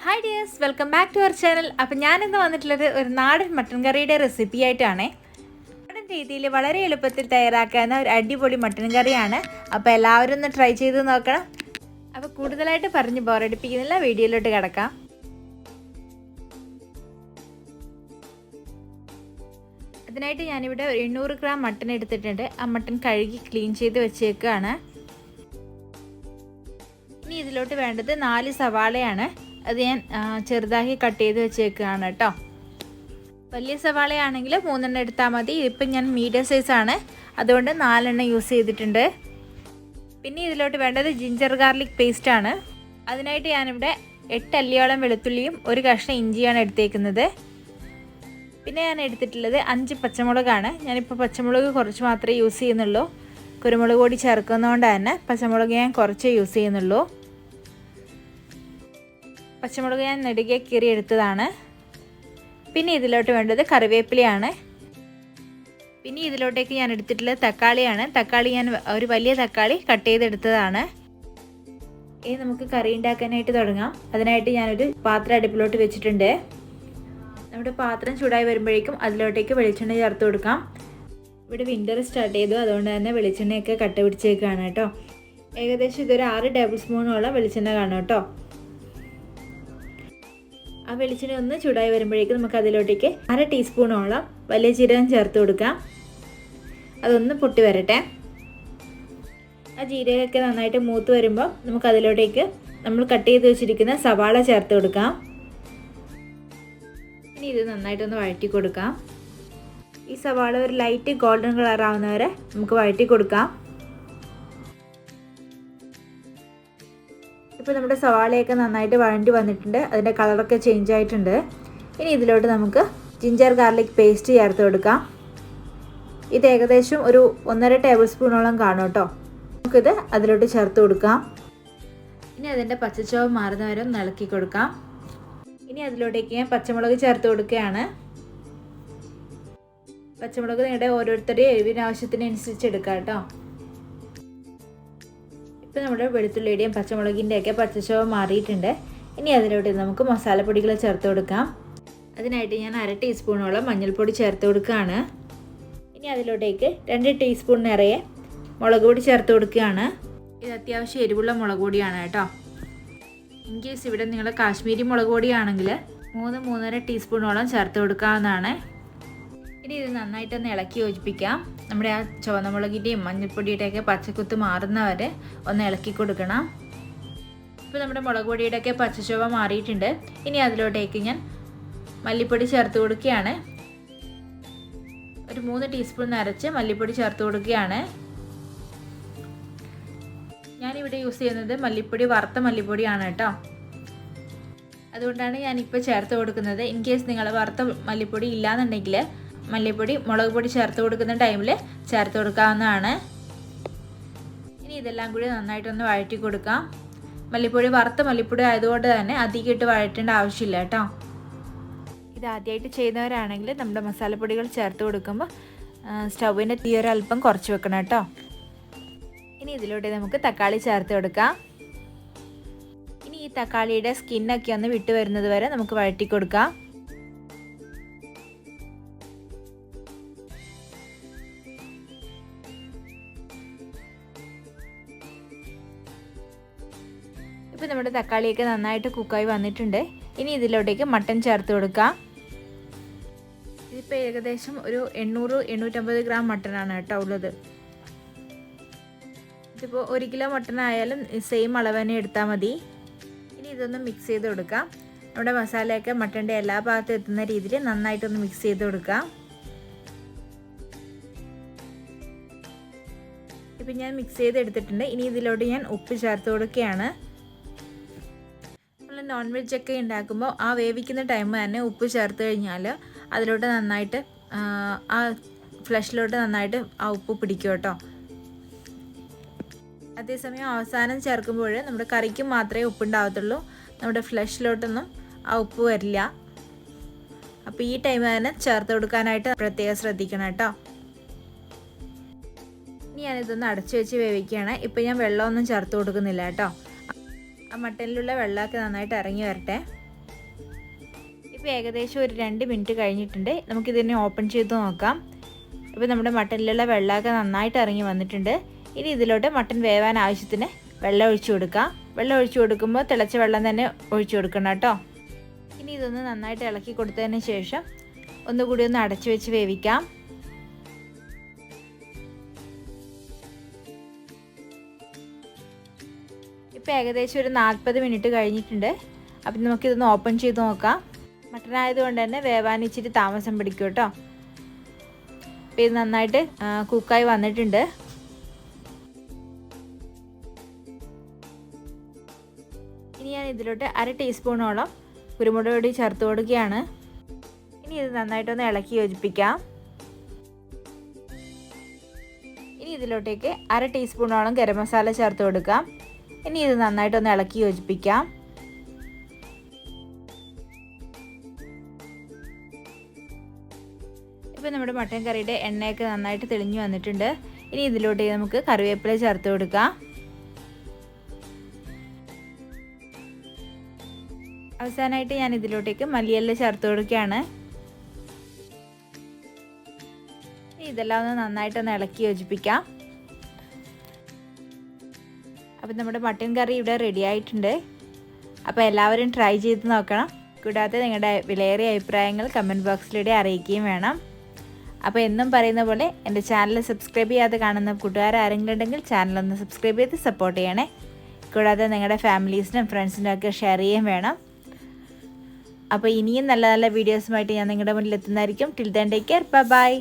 Hi dears, welcome back to our channel. അപ്പോൾ ഞാനിന്ന് വന്നിട്ടുള്ളത് ഒരു നാടൻ മട്ടൻ കറിയുടെ റെസിപ്പി ആയിട്ടാണ്. നാടൻ രീതിയിൽ വളരെ എളുപ്പത്തിൽ തയ്യാറാക്കാവുന്ന ഒരു അടിപൊളി മട്ടൻ കറിയാണ്. അപ്പോൾ എല്ലാവരും ഒന്ന് ട്രൈ ചെയ്ത് നോക്കണം. അപ്പോൾ കൂടുതലായിട്ട് പറഞ്ഞ് ബോറടിപ്പിക്കുന്നില്ല, വീഡിയോയിലോട്ട് കിടക്കാം. അതിനായിട്ട് ഞാനിവിടെ 800 ഗ്രാം മട്ടൻ എടുത്തിട്ടുണ്ട്. ആ മട്ടൻ കഴുകി ക്ലീൻ ചെയ്ത് വെച്ചേക്കുകയാണ്. ഇനി ഇതിലോട്ട് വേണ്ടത് 4 സവാളയാണ്. അത് ഞാൻ ചെറുതാക്കി കട്ട് ചെയ്ത് വെച്ചേക്കുകയാണ് കേട്ടോ. വലിയ സവാളയാണെങ്കിൽ 3 എടുത്താൽ മതി. ഇതിപ്പം ഞാൻ മീഡിയം സൈസാണ്, അതുകൊണ്ട് 4 യൂസ് ചെയ്തിട്ടുണ്ട്. പിന്നെ ഇതിലോട്ട് വേണ്ടത് ജിഞ്ചർ ഗാർലിക് പേസ്റ്റാണ്. അതിനായിട്ട് ഞാനിവിടെ 8 അല്ലിയോളം വെളുത്തുള്ളിയും 1 കഷ്ണം ഇഞ്ചിയാണ് എടുത്തേക്കുന്നത്. പിന്നെ ഞാൻ എടുത്തിട്ടുള്ളത് 5 പച്ചമുളകാണ്. ഞാനിപ്പോൾ പച്ചമുളക് കുറച്ച് മാത്രമേ യൂസ് ചെയ്യുന്നുള്ളൂ. കുരുമുളക് പൊടി ചേർക്കുന്നതുകൊണ്ട് തന്നെ പച്ചമുളക് ഞാൻ കുറച്ചേ യൂസ് ചെയ്യുന്നുള്ളൂ. പച്ചമുളക് ഞാൻ നെടുകെ കീറി എടുത്തതാണ്. പിന്നെ ഇതിലോട്ട് വേണ്ടത് കറിവേപ്പിലയാണ്. പിന്നെ ഇതിലോട്ടേക്ക് ഞാൻ എടുത്തിട്ടുള്ളത് തക്കാളിയാണ്. തക്കാളി ഞാൻ ഒരു വലിയ തക്കാളി കട്ട് ചെയ്തെടുത്തതാണ്. ഇനി നമുക്ക് കറി ഉണ്ടാക്കാനായിട്ട് തുടങ്ങാം. അതിനായിട്ട് ഞാനൊരു പാത്രം അടുപ്പിലോട്ട് വെച്ചിട്ടുണ്ട്. നമ്മുടെ പാത്രം ചൂടായി വരുമ്പോഴേക്കും അതിലോട്ടേക്ക് വെളിച്ചെണ്ണ ചേർത്ത് കൊടുക്കാം. ഇവിടെ വിൻ്റർ സ്റ്റാർട്ട് ചെയ്തു, അതുകൊണ്ട് തന്നെ വെളിച്ചെണ്ണയൊക്കെ കട്ട പിടിച്ചേക്കാണ് കേട്ടോ. ഏകദേശം ഇതൊരു 6 ടേബിൾ സ്പൂണോളം വെളിച്ചെണ്ണ കാണും കേട്ടോ. ആ വെളിച്ചെണ്ണ ഒന്ന് ചൂടായി വരുമ്പോഴേക്കും നമുക്ക് അതിലോട്ടേക്ക് 1/2 ടീസ്പൂണോളം വലിയ ജീരകം ചേർത്ത് കൊടുക്കാം. അതൊന്ന് പൊട്ടി വരട്ടെ. ആ ജീരകമൊക്കെ നന്നായിട്ട് മൂത്ത് വരുമ്പോൾ നമുക്ക് അതിലോട്ടേക്ക് നമ്മൾ കട്ട് ചെയ്ത് വെച്ചിരിക്കുന്ന സവാള ചേർത്ത് കൊടുക്കാം. ഇനി ഇത് നന്നായിട്ടൊന്ന് വഴറ്റി കൊടുക്കാം. ഈ സവാള ഒരു ലൈറ്റ് ഗോൾഡൻ കളർ ആവുന്നവരെ നമുക്ക് വഴറ്റി കൊടുക്കാം. ഇപ്പോൾ നമ്മുടെ സവാളയൊക്കെ നന്നായിട്ട് വഴണ്ടി വന്നിട്ടുണ്ട്. അതിൻ്റെ കളറൊക്കെ ചേഞ്ച് ആയിട്ടുണ്ട്. ഇനി ഇതിലോട്ട് നമുക്ക് ജിഞ്ചർ ഗാർലിക് പേസ്റ്റ് ചേർത്ത് കൊടുക്കാം. ഇത് ഏകദേശം ഒരു 1.5 ടേബിൾ സ്പൂണോളം കാണും കേട്ടോ. നമുക്കിത് അതിലോട്ട് ചേർത്ത് കൊടുക്കാം. ഇനി അതിൻ്റെ പച്ചച്ചുവ മാറുന്നവരെ ഒന്ന് ഇളക്കി കൊടുക്കാം. ഇനി അതിലോട്ടേക്ക് ഞാൻ പച്ചമുളക് ചേർത്ത് കൊടുക്കുകയാണ്. പച്ചമുളക് നിങ്ങളുടെ ഓരോരുത്തരുടെയും എരിവിന് ആവശ്യത്തിനനുസരിച്ച് എടുക്കാം കേട്ടോ. ഇപ്പം നമ്മുടെ വെളുത്തുള്ളിയുടെയും പച്ചമുളകിൻ്റെയൊക്കെ പച്ചച്ചുവ മാറിയിട്ടുണ്ട്. ഇനി അതിലോട്ട് നമുക്ക് മസാലപ്പൊടികൾ ചേർത്ത് കൊടുക്കാം. അതിനായിട്ട് ഞാൻ 1/2 ടീസ്പൂണോളം മഞ്ഞൾപ്പൊടി ചേർത്ത് കൊടുക്കുകയാണ്. ഇനി അതിലോട്ടേക്ക് 2 ടീസ്പൂൺ നിറയെ മുളക് പൊടി ചേർത്ത് കൊടുക്കുകയാണ്. ഇത് അത്യാവശ്യം എരിവുള്ള മുളക് പൊടിയാണ് കേട്ടോ. ഇൻ കേസ് ഇവിടെ നിങ്ങൾ കാശ്മീരി മുളക് പൊടിയാണെങ്കിൽ 3-3.5 ടീസ്പൂണോളം ചേർത്ത് കൊടുക്കാവുന്നതാണ്. ഇനി ഇത് നന്നായിട്ടൊന്ന് ഇളക്കി യോജിപ്പിക്കാം. നമ്മുടെ ആ ചുവന്ന മുളകിൻ്റെയും മഞ്ഞൾപ്പൊടിയുടെയൊക്കെ പച്ചക്കുത്ത് മാറുന്നവരെ ഒന്ന് ഇളക്കി കൊടുക്കണം. ഇപ്പോൾ നമ്മുടെ മുളക് പൊടിയുടെയൊക്കെ പച്ചച്ചുവ മാറിയിട്ടുണ്ട്. ഇനി അതിലോട്ടേക്ക് ഞാൻ മല്ലിപ്പൊടി ചേർത്ത് കൊടുക്കുകയാണ്. ഒരു 3 ടീസ്പൂൺ നിറച്ച് മല്ലിപ്പൊടി ചേർത്ത് കൊടുക്കുകയാണ്. ഞാനിവിടെ യൂസ് ചെയ്യുന്നത് മല്ലിപ്പൊടി വറുത്ത മല്ലിപ്പൊടിയാണ് കേട്ടോ. അതുകൊണ്ടാണ് ഞാനിപ്പോൾ ചേർത്ത് കൊടുക്കുന്നത്. ഇൻ കേസ് നിങ്ങൾ വറുത്ത മല്ലിപ്പൊടി ഇല്ലയെന്നുണ്ടെങ്കിൽ മല്ലിപ്പൊടി മുളക് പൊടി ചേർത്ത് കൊടുക്കുന്ന ടൈമിൽ ചേർത്ത് കൊടുക്കാവുന്നതാണ്. ഇനി ഇതെല്ലാം കൂടി നന്നായിട്ടൊന്ന് വഴറ്റി കൊടുക്കാം. മല്ലിപ്പൊടി വറുത്ത മല്ലിപ്പൊടി ആയതുകൊണ്ട് തന്നെ അധികം ഇട്ട് വഴറ്റേണ്ട ആവശ്യമില്ല കേട്ടോ. ഇത് ആദ്യമായിട്ട് ചെയ്യുന്നവരാണെങ്കിൽ നമ്മുടെ മസാലപ്പൊടികൾ ചേർത്ത് കൊടുക്കുമ്പോൾ സ്റ്റൗവിൻ്റെ തീ ഒരല്പം കുറച്ച് വെക്കണം കേട്ടോ. ഇനി ഇതിലൂടെ നമുക്ക് തക്കാളി ചേർത്ത് കൊടുക്കാം. ഇനി ഈ തക്കാളിയുടെ സ്കിന്നൊക്കെ ഒന്ന് വിട്ട് വരുന്നത് വരെ നമുക്ക് വഴറ്റി കൊടുക്കാം. ഇപ്പോൾ നമ്മുടെ തക്കാളിയൊക്കെ നന്നായിട്ട് കുക്കായി വന്നിട്ടുണ്ട്. ഇനി ഇതിലോട്ടേക്ക് മട്ടൻ ചേർത്ത് കൊടുക്കാം. ഇതിപ്പോൾ ഏകദേശം ഒരു 800-850 ഗ്രാം മട്ടനാണ് കേട്ടോ ഉള്ളത്. ഇതിപ്പോൾ 1 കിലോ മട്ടൻ ആയാലും സെയിം അളവ് തന്നെ എടുത്താൽ മതി. ഇനി ഇതൊന്ന് മിക്സ് ചെയ്ത് കൊടുക്കാം. നമ്മുടെ മസാലയൊക്കെ മട്ടൻ്റെ എല്ലാ ഭാഗത്തും എത്തുന്ന രീതിയിൽ നന്നായിട്ടൊന്ന് മിക്സ് ചെയ്ത് കൊടുക്കാം. ഇപ്പം ഞാൻ മിക്സ് ചെയ്ത് എടുത്തിട്ടുണ്ട്. ഇനി ഇതിലോട്ട് ഞാൻ ഉപ്പ് ചേർത്ത് കൊടുക്കുകയാണ്. നമ്മൾ നോൺ വെജ് ഒക്കെ ഉണ്ടാക്കുമ്പോൾ ആ വേവിക്കുന്ന ടൈം തന്നെ ഉപ്പ് ചേർത്ത് കഴിഞ്ഞാൽ അതിലോട്ട് നന്നായിട്ട് ആ ഫ്ലഷിലോട്ട് നന്നായിട്ട് ആ ഉപ്പ് പിടിക്കും കേട്ടോ. അതേസമയം അവസാനം ചേർക്കുമ്പോൾ നമ്മുടെ കറിക്ക് മാത്രമേ ഉപ്പുണ്ടാവത്തുള്ളൂ, നമ്മുടെ ഫ്ലഷിലോട്ടൊന്നും ആ ഉപ്പ് വരില്ല. അപ്പോൾ ഈ ടൈം തന്നെ ചേർത്ത് കൊടുക്കാനായിട്ട് പ്രത്യേകം ശ്രദ്ധിക്കണം കേട്ടോ. ഇനി ഞാനിതൊന്ന് അടച്ചു വെച്ച് വേവിക്കുകയാണ്. ഇപ്പോൾ ഞാൻ വെള്ളമൊന്നും ചേർത്ത് കൊടുക്കുന്നില്ല കേട്ടോ. ആ മട്ടനിലുള്ള വെള്ളമൊക്കെ നന്നായിട്ട് ഇറങ്ങി വരട്ടെ. ഇപ്പോൾ ഏകദേശം ഒരു 2 മിനിറ്റ് കഴിഞ്ഞിട്ടുണ്ട്. നമുക്കിതിനെ ഓപ്പൺ ചെയ്ത് നോക്കാം. ഇപ്പോൾ നമ്മുടെ മട്ടനിലുള്ള വെള്ളമൊക്കെ നന്നായിട്ട് ഇറങ്ങി വന്നിട്ടുണ്ട്. ഇനി ഇതിലോട്ട് മട്ടൻ വേവാൻ ആവശ്യത്തിന് വെള്ളം ഒഴിച്ചു കൊടുക്കാം. വെള്ളം ഒഴിച്ചു കൊടുക്കുമ്പോൾ തിളച്ച വെള്ളം തന്നെ ഒഴിച്ചു കൊടുക്കണം കേട്ടോ. ഇനി ഇതൊന്ന് നന്നായിട്ട് ഇളക്കി കൊടുത്തതിന് ശേഷം ഒന്നുകൂടി ഒന്ന് അടച്ചു വെച്ച് വേവിക്കാം. ഇപ്പോൾ ഏകദേശം ഒരു 40 മിനിറ്റ് കഴിഞ്ഞിട്ടുണ്ട്. അപ്പം നമുക്കിതൊന്ന് ഓപ്പൺ ചെയ്ത് നോക്കാം. മട്ടൻ ആയതുകൊണ്ട് തന്നെ വേവാൻ ഇച്ചിരി താമസം പിടിക്കും കേട്ടോ. അപ്പോൾ ഇത് നന്നായിട്ട് കുക്കായി വന്നിട്ടുണ്ട്. ഇനി ഞാൻ ഇതിലോട്ട് 1/2 ടീസ്പൂണോളം കുരുമുളക് പൊടി ചേർത്ത് കൊടുക്കുകയാണ്. ഇനി ഇത് നന്നായിട്ടൊന്ന് ഇളക്കി യോജിപ്പിക്കാം. ഇനി ഇതിലോട്ടേക്ക് 1/2 ടീസ്പൂണോളം ഗരം മസാല ചേർത്ത് കൊടുക്കാം. ഇനി ഇത് നന്നായിട്ടൊന്ന് ഇളക്കി യോജിപ്പിക്കാം. ഇപ്പോൾ നമ്മുടെ മട്ടൻ കറിയുടെ എണ്ണയൊക്കെ നന്നായിട്ട് തെളിഞ്ഞു വന്നിട്ടുണ്ട്. ഇനി ഇതിലോട്ടേക്ക് നമുക്ക് കറിവേപ്പില ചേർത്ത് കൊടുക്കാം. അവസാനമായിട്ട് ഞാൻ ഇതിലോട്ടേക്ക് മല്ലിയില ചേർത്ത് കൊടുക്കുകയാണ്. ഇതെല്ലാം ഒന്ന് നന്നായിട്ടൊന്ന് ഇളക്കി യോജിപ്പിക്കാം. അപ്പോൾ നമ്മുടെ മട്ടൻ കറി ഇവിടെ റെഡി ആയിട്ടുണ്ട്. അപ്പോൾ എല്ലാവരും ട്രൈ ചെയ്ത് നോക്കണം. കൂടാതെ നിങ്ങളുടെ വിലയേറിയ അഭിപ്രായങ്ങൾ കമൻറ്റ് ബോക്സിലൂടെ അറിയിക്കുകയും വേണം. അപ്പോൾ എന്നും പറയുന്ന പോലെ എൻ്റെ ചാനൽ സബ്സ്ക്രൈബ് ചെയ്യാതെ കാണുന്ന കൂട്ടുകാർ ആരെങ്കിലും ഉണ്ടെങ്കിൽ ചാനലൊന്ന് സബ്സ്ക്രൈബ് ചെയ്ത് സപ്പോർട്ട് ചെയ്യണേ. കൂടാതെ നിങ്ങളുടെ ഫാമിലീസിനും ഫ്രണ്ട്സിനും ഒക്കെ ഷെയർ ചെയ്യുകയും വേണം. അപ്പോൾ ഇനിയും നല്ല നല്ല വീഡിയോസുമായിട്ട് ഞാൻ നിങ്ങളുടെ മുന്നിൽ എത്തുന്നതായിരിക്കും. Till then take care. By.